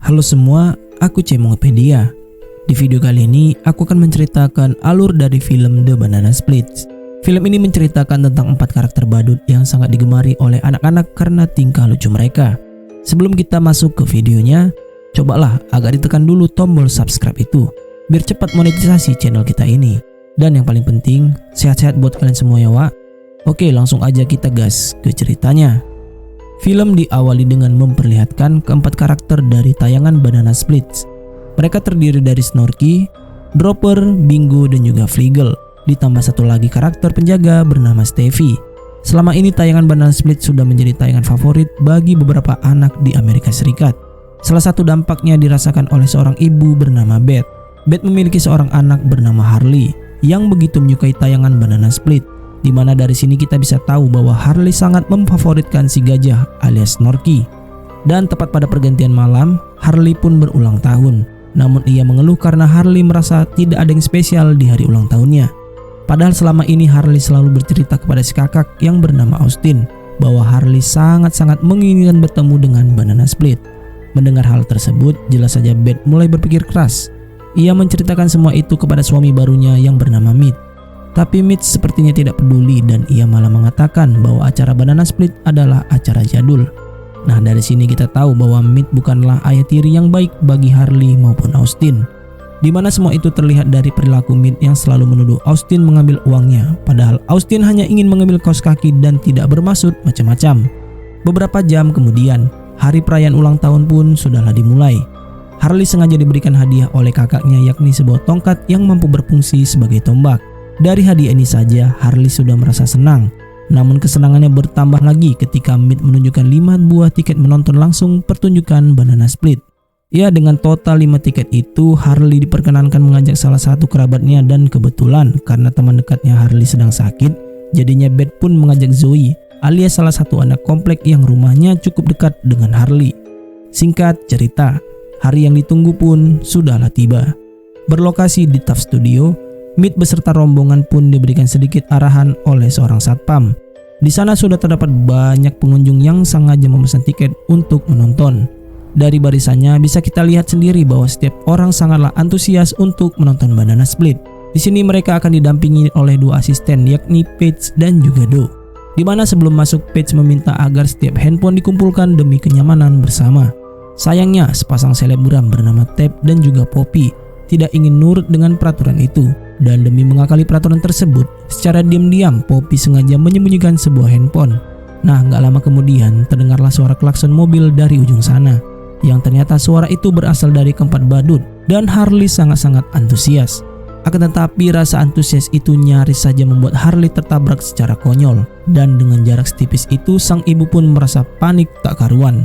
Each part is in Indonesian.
Halo semua, aku Cemongopedia. Di video kali ini, aku akan menceritakan alur dari film The Banana Split. Film ini menceritakan tentang 4 karakter badut yang sangat digemari oleh anak-anak karena tingkah lucu mereka. Sebelum kita masuk ke videonya, cobalah agak ditekan dulu tombol subscribe itu, biar cepat monetisasi channel kita ini. Dan yang paling penting, sehat-sehat buat kalian semua ya Wak. Oke, langsung aja kita gas ke ceritanya. Film diawali dengan memperlihatkan keempat karakter dari tayangan Banana Splits. Mereka terdiri dari Snorky, Dropper, Bingo, dan juga Fleagle. Ditambah satu lagi karakter penjaga bernama Steffi. Selama ini tayangan Banana Splits sudah menjadi tayangan favorit bagi beberapa anak di Amerika Serikat. Salah satu dampaknya dirasakan oleh seorang ibu bernama Beth. Beth memiliki seorang anak bernama Harley yang begitu menyukai tayangan Banana Split. Di mana dari sini kita bisa tahu bahwa Harley sangat memfavoritkan si gajah alias Snorky. Dan tepat pada pergantian malam, Harley pun berulang tahun. Namun ia mengeluh karena Harley merasa tidak ada yang spesial di hari ulang tahunnya. Padahal selama ini Harley selalu bercerita kepada si kakak yang bernama Austin bahwa Harley sangat-sangat menginginkan bertemu dengan Banana Split. Mendengar hal tersebut, jelas saja Beth mulai berpikir keras. Ia menceritakan semua itu kepada suami barunya yang bernama Mitch. Tapi Mitch sepertinya tidak peduli dan ia malah mengatakan bahwa acara Banana Split adalah acara jadul. Nah, dari sini kita tahu bahwa Mitch bukanlah ayah tiri yang baik bagi Harley maupun Austin. Di mana semua itu terlihat dari perilaku Mitch yang selalu menuduh Austin mengambil uangnya, padahal Austin hanya ingin mengambil kaos kaki dan tidak bermaksud macam-macam. Beberapa jam kemudian, hari perayaan ulang tahun pun sudahlah dimulai. Harley sengaja diberikan hadiah oleh kakaknya, yakni sebuah tongkat yang mampu berfungsi sebagai tombak. Dari hadiah ini saja Harley sudah merasa senang. Namun kesenangannya bertambah lagi ketika Mitch menunjukkan 5 buah tiket menonton langsung pertunjukan Banana Split. Ya, dengan total 5 tiket itu Harley diperkenankan mengajak salah satu kerabatnya, dan kebetulan karena teman dekatnya Harley sedang sakit, jadinya Beth pun mengajak Zoe alias salah satu anak komplek yang rumahnya cukup dekat dengan Harley. Singkat cerita, hari yang ditunggu pun sudahlah tiba. Berlokasi di Taft Studio, Mitch beserta rombongan pun diberikan sedikit arahan oleh seorang satpam. Di sana sudah terdapat banyak pengunjung yang sengaja memesan tiket untuk menonton. Dari barisannya bisa kita lihat sendiri bahwa setiap orang sangatlah antusias untuk menonton Banana Split. Di sini mereka akan didampingi oleh 2 asisten, yakni Paige dan juga Do. Di mana sebelum masuk Paige meminta agar setiap handphone dikumpulkan demi kenyamanan bersama. Sayangnya sepasang selebgram bernama Tab dan juga Poppy tidak ingin nurut dengan peraturan itu. Dan demi mengakali peraturan tersebut, secara diam-diam Poppy sengaja menyembunyikan sebuah handphone. Nah, gak lama kemudian terdengarlah suara klakson mobil dari ujung sana, yang ternyata suara itu berasal dari keempat badut, dan Harley sangat-sangat antusias. Akan tetapi rasa antusias itu nyaris saja membuat Harley tertabrak secara konyol, dan dengan jarak setipis itu sang ibu pun merasa panik tak karuan.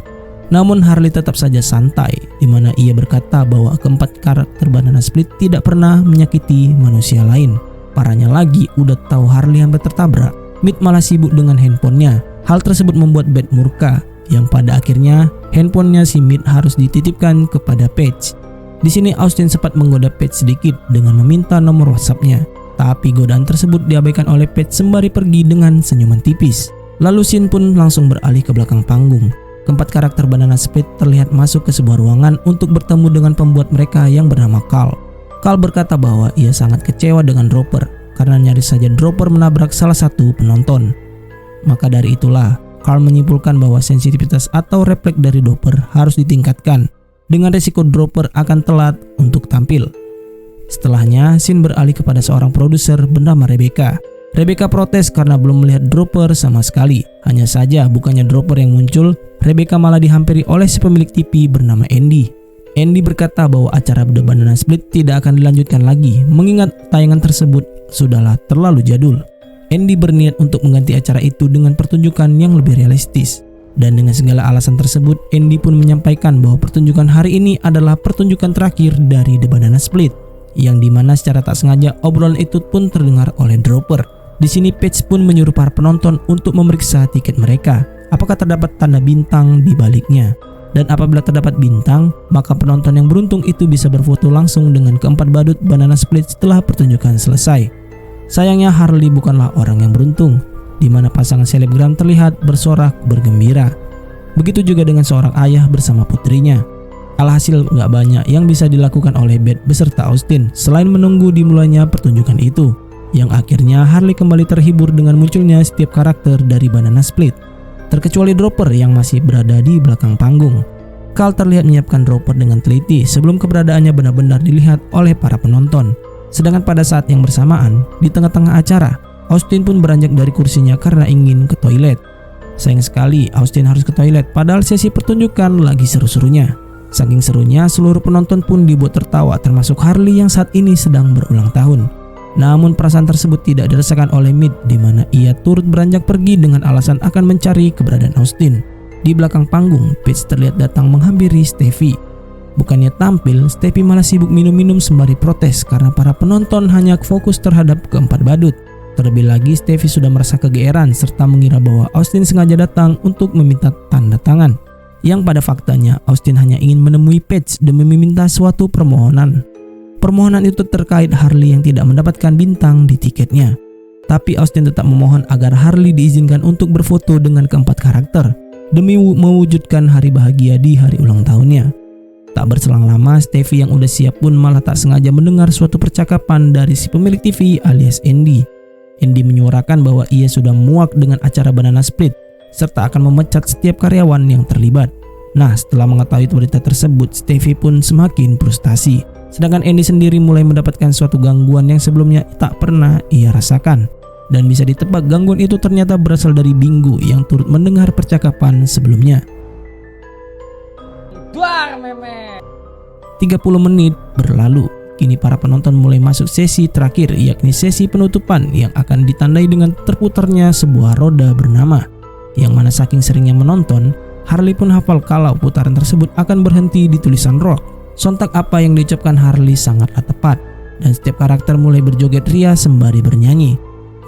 Namun Harley tetap saja santai, di mana ia berkata bahwa keempat karakter Banana Split tidak pernah menyakiti manusia lain. Parahnya lagi, udah tahu Harley hampir tertabrak, Mitch malah sibuk dengan handphonenya. Hal tersebut membuat Beth murka, yang pada akhirnya handphonenya si Mitch harus dititipkan kepada Paige. Di sini Austin sempat menggoda Paige sedikit dengan meminta nomor WhatsApp-nya, tapi godaan tersebut diabaikan oleh Paige sembari pergi dengan senyuman tipis. Lalu scene pun langsung beralih ke belakang panggung. Keempat karakter Banana Split terlihat masuk ke sebuah ruangan untuk bertemu dengan pembuat mereka yang bernama Carl. Carl berkata bahwa ia sangat kecewa dengan Dropper karena nyaris saja Dropper menabrak salah satu penonton. Maka dari itulah Carl menyimpulkan bahwa sensitivitas atau refleks dari Dropper harus ditingkatkan dengan resiko Dropper akan telat untuk tampil. Setelahnya, scene beralih kepada seorang produser bernama Rebecca. Rebecca protes karena belum melihat Dropper sama sekali. Hanya saja bukannya Dropper yang muncul, Rebecca malah dihampiri oleh si pemilik TV bernama Andy. Andy berkata bahwa acara The Banana Split tidak akan dilanjutkan lagi, mengingat tayangan tersebut sudahlah terlalu jadul. Andy berniat untuk mengganti acara itu dengan pertunjukan yang lebih realistis. Dan dengan segala alasan tersebut, Andy pun menyampaikan bahwa pertunjukan hari ini adalah pertunjukan terakhir dari The Banana Split, yang dimana secara tak sengaja obrolan itu pun terdengar oleh Dropper. Di sini Paige pun menyuruh para penonton untuk memeriksa tiket mereka, apakah terdapat tanda bintang di baliknya. Dan apabila terdapat bintang, maka penonton yang beruntung itu bisa berfoto langsung dengan keempat badut Banana Split setelah pertunjukan selesai. Sayangnya Harley bukanlah orang yang beruntung, di mana pasangan selebgram terlihat bersorak bergembira. Begitu juga dengan seorang ayah bersama putrinya. Alhasil gak banyak yang bisa dilakukan oleh Beth beserta Austin selain menunggu dimulainya pertunjukan itu, yang akhirnya Harley kembali terhibur dengan munculnya setiap karakter dari Banana Split, terkecuali Dropper yang masih berada di belakang panggung. Carl terlihat menyiapkan Dropper dengan teliti sebelum keberadaannya benar-benar dilihat oleh para penonton. Sedangkan pada saat yang bersamaan, di tengah-tengah acara, Austin pun beranjak dari kursinya karena ingin ke toilet. Sayang sekali Austin harus ke toilet padahal sesi pertunjukan lagi seru-serunya. Saking serunya, seluruh penonton pun dibuat tertawa termasuk Harley yang saat ini sedang berulang tahun. Namun perasaan tersebut tidak dirasakan oleh Mid, di mana ia turut beranjak pergi dengan alasan akan mencari keberadaan Austin. Di belakang panggung, Paige terlihat datang menghampiri Stevie. Bukannya tampil, Stevie malah sibuk minum-minum sembari protes karena para penonton hanya fokus terhadap keempat badut. Terlebih lagi, Stevie sudah merasa kegeeran serta mengira bahwa Austin sengaja datang untuk meminta tanda tangan. Yang pada faktanya Austin hanya ingin menemui Paige demi meminta suatu permohonan. Permohonan itu terkait Harley yang tidak mendapatkan bintang di tiketnya. Tapi Austin tetap memohon agar Harley diizinkan untuk berfoto dengan keempat karakter demi mewujudkan hari bahagia di hari ulang tahunnya. Tak berselang lama, Stevie yang udah siap pun malah tak sengaja mendengar suatu percakapan dari si pemilik TV alias Andy. Andy menyuarakan bahwa ia sudah muak dengan acara Banana Split serta akan memecat setiap karyawan yang terlibat. Nah, setelah mengetahui berita tersebut, Stevie pun semakin frustasi. Sedangkan Andy sendiri mulai mendapatkan suatu gangguan yang sebelumnya tak pernah ia rasakan. Dan bisa ditebak gangguan itu ternyata berasal dari Bingo yang turut mendengar percakapan sebelumnya. 30 menit berlalu. Kini para penonton mulai masuk sesi terakhir, yakni sesi penutupan yang akan ditandai dengan terputarnya sebuah roda bernama. Yang mana saking seringnya menonton, Harley pun hafal kalau putaran tersebut akan berhenti di tulisan rock. Sontak apa yang diucapkan Harley sangatlah tepat, dan setiap karakter mulai berjoget ria sembari bernyanyi.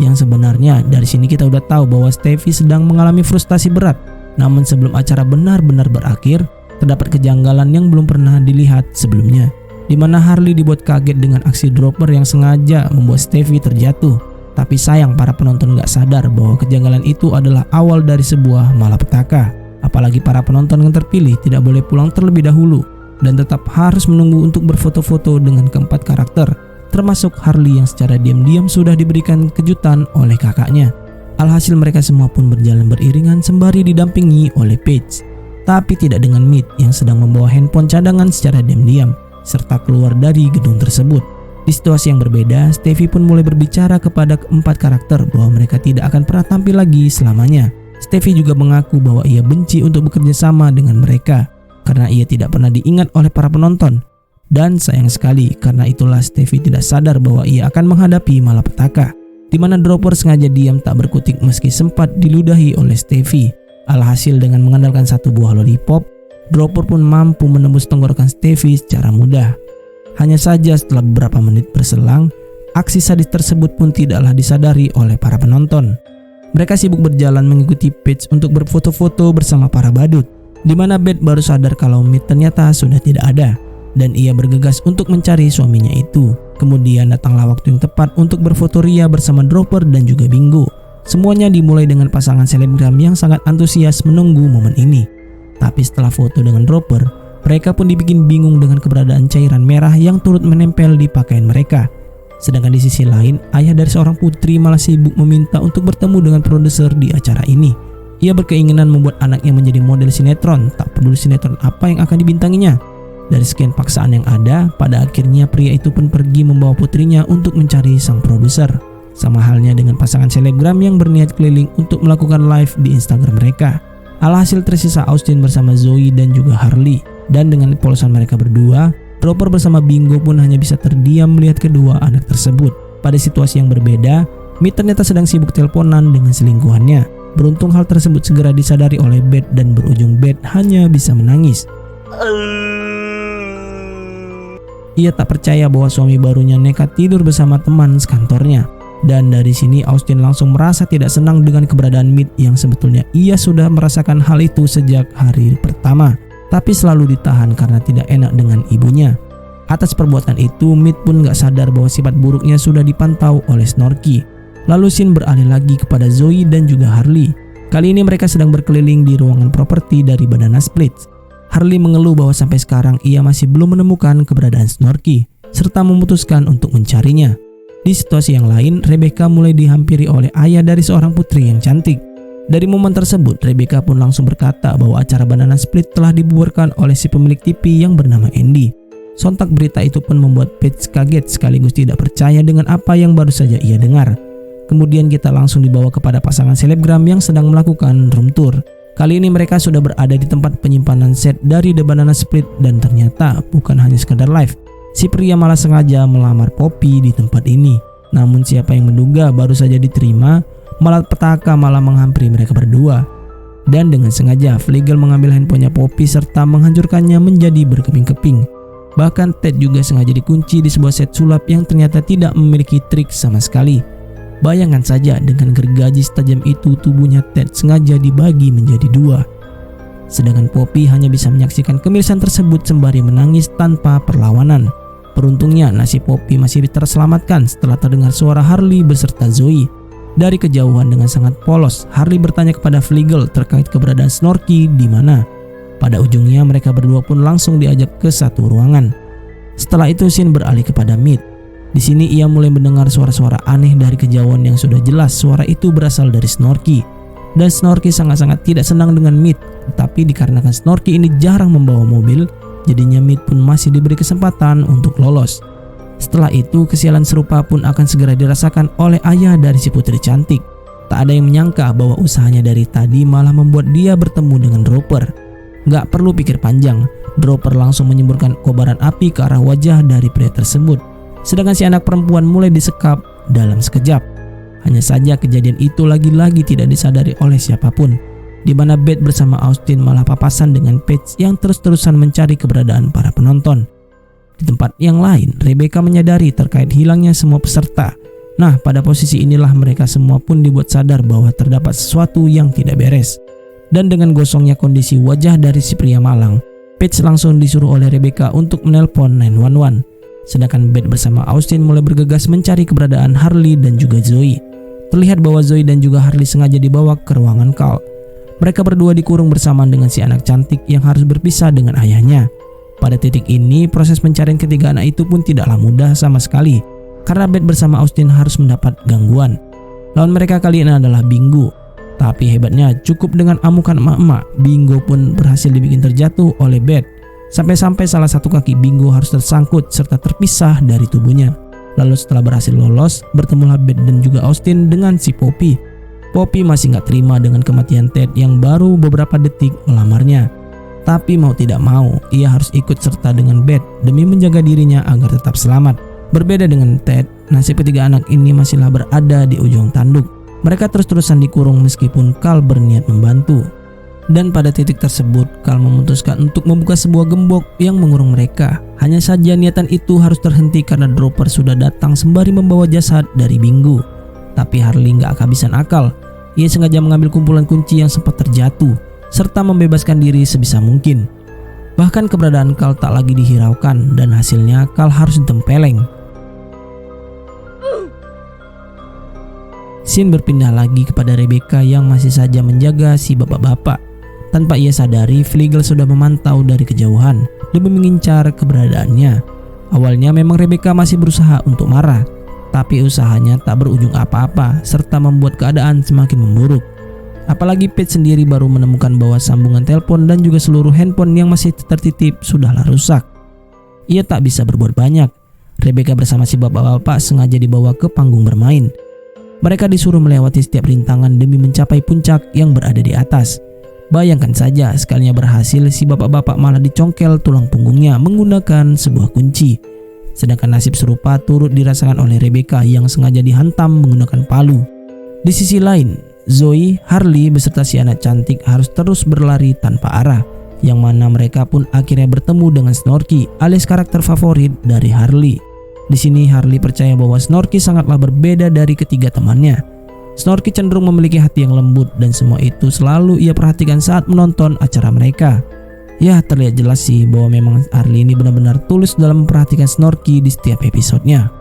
Yang sebenarnya dari sini kita udah tahu bahwa Stevie sedang mengalami frustasi berat. Namun sebelum acara benar-benar berakhir, terdapat kejanggalan yang belum pernah dilihat sebelumnya, di mana Harley dibuat kaget dengan aksi Dropper yang sengaja membuat Stevie terjatuh. Tapi sayang para penonton gak sadar bahwa kejanggalan itu adalah awal dari sebuah malapetaka. Apalagi para penonton yang terpilih tidak boleh pulang terlebih dahulu dan tetap harus menunggu untuk berfoto-foto dengan keempat karakter, termasuk Harley yang secara diam-diam sudah diberikan kejutan oleh kakaknya. Alhasil mereka semua pun berjalan beriringan sembari didampingi oleh Paige, tapi tidak dengan Mid yang sedang membawa handphone cadangan secara diam-diam serta keluar dari gedung tersebut. Di situasi yang berbeda, Stevie pun mulai berbicara kepada keempat karakter bahwa mereka tidak akan pernah tampil lagi selamanya. Stevie juga mengaku bahwa ia benci untuk bekerja sama dengan mereka karena ia tidak pernah diingat oleh para penonton. Dan sayang sekali karena itulah Stevie tidak sadar bahwa ia akan menghadapi malapetaka, di mana Dropper sengaja diam tak berkutik meski sempat diludahi oleh Stevie. Alhasil dengan mengandalkan satu buah lollipop, Dropper pun mampu menembus tenggorokan Stevie secara mudah. Hanya saja setelah beberapa menit berselang, aksi sadis tersebut pun tidaklah disadari oleh para penonton. Mereka sibuk berjalan mengikuti Paige untuk berfoto-foto bersama para badut, di mana Beth baru sadar kalau Mid ternyata sudah tidak ada, dan ia bergegas untuk mencari suaminya itu. Kemudian datanglah waktu yang tepat untuk berfoto ria bersama Dropper dan juga Bingo. Semuanya dimulai dengan pasangan selebgram yang sangat antusias menunggu momen ini. Tapi setelah foto dengan Dropper, mereka pun dibikin bingung dengan keberadaan cairan merah yang turut menempel di pakaian mereka. Sedangkan di sisi lain, ayah dari seorang putri malah sibuk meminta untuk bertemu dengan produser di acara ini. Ia berkeinginan membuat anaknya menjadi model sinetron, tak peduli sinetron apa yang akan dibintanginya. Dari sekian paksaan yang ada, pada akhirnya pria itu pun pergi membawa putrinya untuk mencari sang produser. Sama halnya dengan pasangan selebgram yang berniat keliling untuk melakukan live di Instagram mereka. Alhasil tersisa Austin bersama Zoe dan juga Harley. Dan dengan polosan mereka berdua, Dropper bersama Bingo pun hanya bisa terdiam melihat kedua anak tersebut. Pada situasi yang berbeda, Mid ternyata sedang sibuk teleponan dengan selingkuhannya. Beruntung hal tersebut segera disadari oleh Beth dan berujung Beth hanya bisa menangis. Ia tak percaya bahwa suami barunya nekat tidur bersama teman sekantornya. Dan dari sini Austin langsung merasa tidak senang dengan keberadaan Mid yang sebetulnya ia sudah merasakan hal itu sejak hari pertama, tapi selalu ditahan karena tidak enak dengan ibunya. Atas perbuatan itu, Mid pun gak sadar bahwa sifat buruknya sudah dipantau oleh Snorky. Lalu scene beralih lagi kepada Zoe dan juga Harley. Kali ini mereka sedang berkeliling di ruangan properti dari Banana Split. Harley mengeluh bahwa sampai sekarang ia masih belum menemukan keberadaan Snorky, serta memutuskan untuk mencarinya. Di situasi yang lain, Rebecca mulai dihampiri oleh ayah dari seorang putri yang cantik. Dari momen tersebut, Rebecca pun langsung berkata bahwa acara Banana Split telah dibubarkan oleh si pemilik TV yang bernama Andy. Sontak berita itu pun membuat Paige kaget sekaligus tidak percaya dengan apa yang baru saja ia dengar. Kemudian kita langsung dibawa kepada pasangan selebgram yang sedang melakukan room tour. Kali ini mereka sudah berada di tempat penyimpanan set dari The Banana Split dan ternyata bukan hanya sekadar live. Si pria malah sengaja melamar Poppy di tempat ini. Namun siapa yang menduga baru saja diterima, malapetaka malah menghampiri mereka berdua. Dan dengan sengaja Flegel mengambil handphonenya Poppy serta menghancurkannya menjadi berkeping-keping. Bahkan Ted juga sengaja dikunci di sebuah set sulap yang ternyata tidak memiliki trik sama sekali. Bayangkan saja dengan gergaji setajam itu tubuhnya Ted sengaja dibagi menjadi dua. Sedangkan Poppy hanya bisa menyaksikan kemirisan tersebut sembari menangis tanpa perlawanan. Beruntungnya nasib Poppy masih terselamatkan setelah terdengar suara Harley beserta Zoe. Dari kejauhan dengan sangat polos, Harley bertanya kepada Flegel terkait keberadaan Snorky di mana. Pada ujungnya mereka berdua pun langsung diajak ke satu ruangan. Setelah itu scene beralih kepada Mead. Di sini ia mulai mendengar suara-suara aneh dari kejauhan yang sudah jelas suara itu berasal dari Snorky. Dan Snorky sangat-sangat tidak senang dengan Mead, tapi dikarenakan Snorky ini jarang membawa mobil, jadinya Mead pun masih diberi kesempatan untuk lolos. Setelah itu kesialan serupa pun akan segera dirasakan oleh ayah dari si putri cantik. Tak ada yang menyangka bahwa usahanya dari tadi malah membuat dia bertemu dengan Dropper. Gak perlu pikir panjang, Dropper langsung menyemburkan kobaran api ke arah wajah dari pria tersebut. Sedangkan si anak perempuan mulai disekap dalam sekejap. Hanya saja kejadian itu lagi-lagi tidak disadari oleh siapapun, di mana Beth bersama Austin malah papasan dengan Paige yang terus-terusan mencari keberadaan para penonton. Di tempat yang lain, Rebecca menyadari terkait hilangnya semua peserta. Nah, pada posisi inilah mereka semua pun dibuat sadar bahwa terdapat sesuatu yang tidak beres. Dan dengan gosongnya kondisi wajah dari si pria malang, Paige langsung disuruh oleh Rebecca untuk menelpon 911. Sedangkan Beth bersama Austin mulai bergegas mencari keberadaan Harley dan juga Zoe. Terlihat bahwa Zoe dan juga Harley sengaja dibawa ke ruangan Carl. Mereka berdua dikurung bersamaan dengan si anak cantik yang harus berpisah dengan ayahnya. Pada titik ini, proses pencarian ketiga anak itu pun tidaklah mudah sama sekali, karena Beth bersama Austin harus mendapat gangguan. Lawan mereka kali ini adalah Bingo. Tapi hebatnya, cukup dengan amukan emak-emak, Bingo pun berhasil dibikin terjatuh oleh Beth. Sampai-sampai salah satu kaki Bingo harus tersangkut serta terpisah dari tubuhnya. Lalu setelah berhasil lolos, bertemulah Beth dan juga Austin dengan si Poppy. Poppy masih gak terima dengan kematian Ted yang baru beberapa detik melamarnya. Tapi mau tidak mau, ia harus ikut serta dengan Beth demi menjaga dirinya agar tetap selamat. Berbeda dengan Ted, nasib ketiga anak ini masihlah berada di ujung tanduk. Mereka terus-terusan dikurung meskipun Carl berniat membantu. Dan pada titik tersebut, Carl memutuskan untuk membuka sebuah gembok yang mengurung mereka. Hanya saja niatan itu harus terhenti karena Dropper sudah datang sembari membawa jasad dari Bingo. Tapi Harley gak kehabisan akal. Ia sengaja mengambil kumpulan kunci yang sempat terjatuh, serta membebaskan diri sebisa mungkin. Bahkan keberadaan Carl tak lagi dihiraukan dan hasilnya Carl harus ditempeleng. Scene berpindah lagi kepada Rebecca yang masih saja menjaga si bapak-bapak. Tanpa ia sadari, Flegel sudah memantau dari kejauhan demi mengincar keberadaannya. Awalnya memang Rebecca masih berusaha untuk marah, tapi usahanya tak berujung apa-apa serta membuat keadaan semakin memburuk. Apalagi Paige sendiri baru menemukan bahwa sambungan telepon dan juga seluruh handphone yang masih tertitip sudahlah rusak. Ia tak bisa berbuat banyak. Rebecca bersama si bapak-bapak sengaja dibawa ke panggung bermain. Mereka disuruh melewati setiap rintangan demi mencapai puncak yang berada di atas. Bayangkan saja, sekalinya berhasil, si bapak-bapak malah dicongkel tulang punggungnya menggunakan sebuah kunci. Sedangkan nasib serupa turut dirasakan oleh Rebecca yang sengaja dihantam menggunakan palu. Di sisi lain, Zoe, Harley beserta si anak cantik harus terus berlari tanpa arah, yang mana mereka pun akhirnya bertemu dengan Snorky alias karakter favorit dari Harley. Di sini Harley percaya bahwa Snorky sangatlah berbeda dari ketiga temannya. Snorky cenderung memiliki hati yang lembut dan semua itu selalu ia perhatikan saat menonton acara mereka. Ya, terlihat jelas sih bahwa memang Harley ini benar-benar tulus dalam memperhatikan Snorky di setiap episodenya.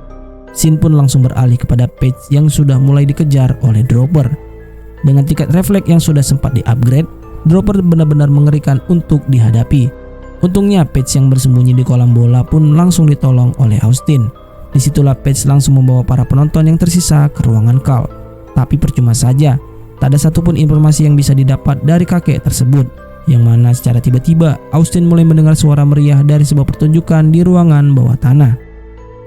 Scene pun langsung beralih kepada Paige yang sudah mulai dikejar oleh Dropper. Dengan tingkat refleks yang sudah sempat di-upgrade, Dropper benar-benar mengerikan untuk dihadapi. Untungnya Paige yang bersembunyi di kolam bola pun langsung ditolong oleh Austin. Disitulah Paige langsung membawa para penonton yang tersisa ke ruangan Carl. Tapi percuma saja, tak ada satupun informasi yang bisa didapat dari kakek tersebut. Yang mana secara tiba-tiba Austin mulai mendengar suara meriah dari sebuah pertunjukan di ruangan bawah tanah.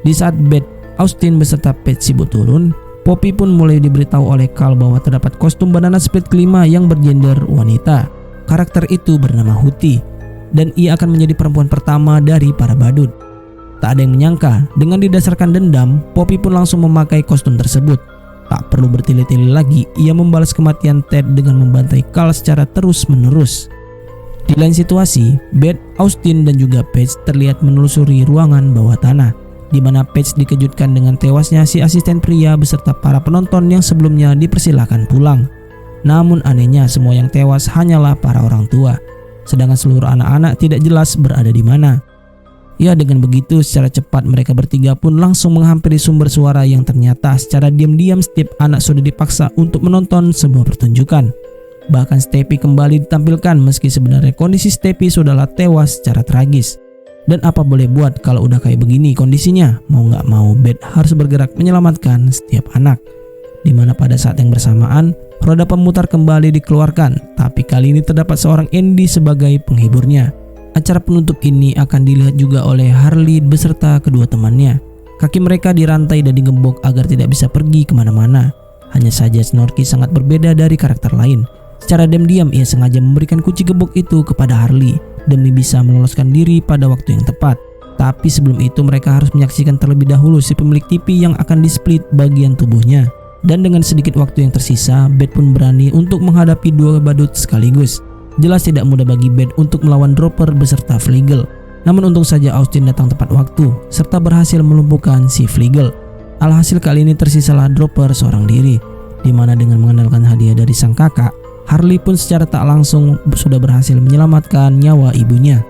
Di saat Beth, Austin beserta Paige sibuk turun, Poppy pun mulai diberitahu oleh Carl bahwa terdapat kostum banana split kelima yang bergender wanita. Karakter itu bernama Huti, dan ia akan menjadi perempuan pertama dari para badut. Tak ada yang menyangka, dengan didasarkan dendam, Poppy pun langsung memakai kostum tersebut. Tak perlu bertele-tele lagi, ia membalas kematian Ted dengan membantai Carl secara terus-menerus. Di lain situasi, Beth, Austin, dan juga Paige terlihat menelusuri ruangan bawah tanah, di mana Paige dikejutkan dengan tewasnya si asisten pria beserta para penonton yang sebelumnya dipersilahkan pulang. Namun anehnya semua yang tewas hanyalah para orang tua, sedangkan seluruh anak-anak tidak jelas berada di mana. Ya, dengan begitu secara cepat mereka bertiga pun langsung menghampiri sumber suara yang ternyata secara diam-diam setiap anak sudah dipaksa untuk menonton sebuah pertunjukan. Bahkan Steffi kembali ditampilkan meski sebenarnya kondisi Steffi sudahlah tewas secara tragis. Dan apa boleh buat kalau udah kayak begini kondisinya, mau nggak mau Beth harus bergerak menyelamatkan setiap anak. Dimana pada saat yang bersamaan, roda pemutar kembali dikeluarkan, tapi kali ini terdapat seorang Andy sebagai penghiburnya. Acara penutup ini akan dilihat juga oleh Harley beserta kedua temannya. Kaki mereka dirantai dan digembok agar tidak bisa pergi kemana-mana. Hanya saja Snorky sangat berbeda dari karakter lain. Secara diam-diam ia sengaja memberikan kunci gebok itu kepada Harley demi bisa meloloskan diri pada waktu yang tepat. Tapi sebelum itu mereka harus menyaksikan terlebih dahulu si pemilik TV yang akan di-split bagian tubuhnya. Dan dengan sedikit waktu yang tersisa, Beth pun berani untuk menghadapi dua badut sekaligus. Jelas tidak mudah bagi Beth untuk melawan Dropper beserta Flegel. Namun untung saja Austin datang tepat waktu serta berhasil melumpuhkan si Flegel. Alhasil kali ini tersisalah Dropper seorang diri, di mana dengan mengandalkan hadiah dari sang kakak, Harley pun secara tak langsung sudah berhasil menyelamatkan nyawa ibunya.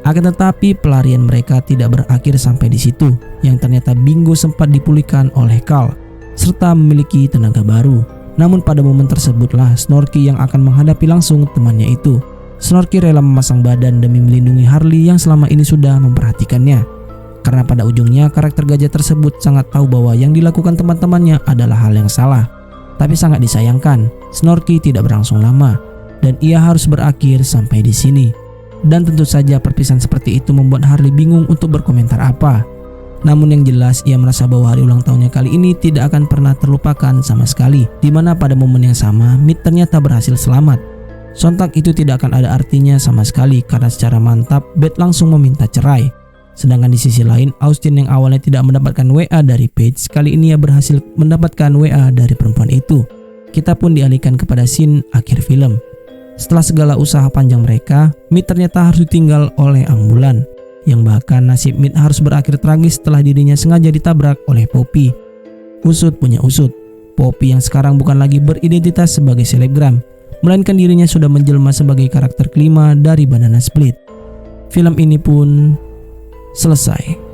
Akan tetapi pelarian mereka tidak berakhir sampai di situ, yang ternyata Bingo sempat dipulihkan oleh Carl serta memiliki tenaga baru. Namun pada momen tersebutlah Snorky yang akan menghadapi langsung temannya itu. Snorky rela memasang badan demi melindungi Harley yang selama ini sudah memperhatikannya. Karena pada ujungnya karakter gajah tersebut sangat tahu bahwa yang dilakukan teman-temannya adalah hal yang salah. Tapi sangat disayangkan, Snorky tidak berlangsung lama dan ia harus berakhir sampai di sini. Dan tentu saja perpisahan seperti itu membuat Harley bingung untuk berkomentar apa. Namun yang jelas ia merasa bahwa hari ulang tahunnya kali ini tidak akan pernah terlupakan sama sekali, di mana pada momen yang sama Mid ternyata berhasil selamat. Sontak itu tidak akan ada artinya sama sekali karena secara mantap Beth langsung meminta cerai. Sedangkan di sisi lain, Austin yang awalnya tidak mendapatkan WA dari Paige, kali ini ia berhasil mendapatkan WA dari perempuan itu. Kita pun dialihkan kepada scene akhir film. Setelah segala usaha panjang mereka, Mid ternyata harus ditinggal oleh ambulan. Yang bahkan nasib Mid harus berakhir tragis setelah dirinya sengaja ditabrak oleh Poppy. Usut punya usut, Poppy yang sekarang bukan lagi beridentitas sebagai selebgram, melainkan dirinya sudah menjelma sebagai karakter kelima dari Banana Split. Film ini pun selesai.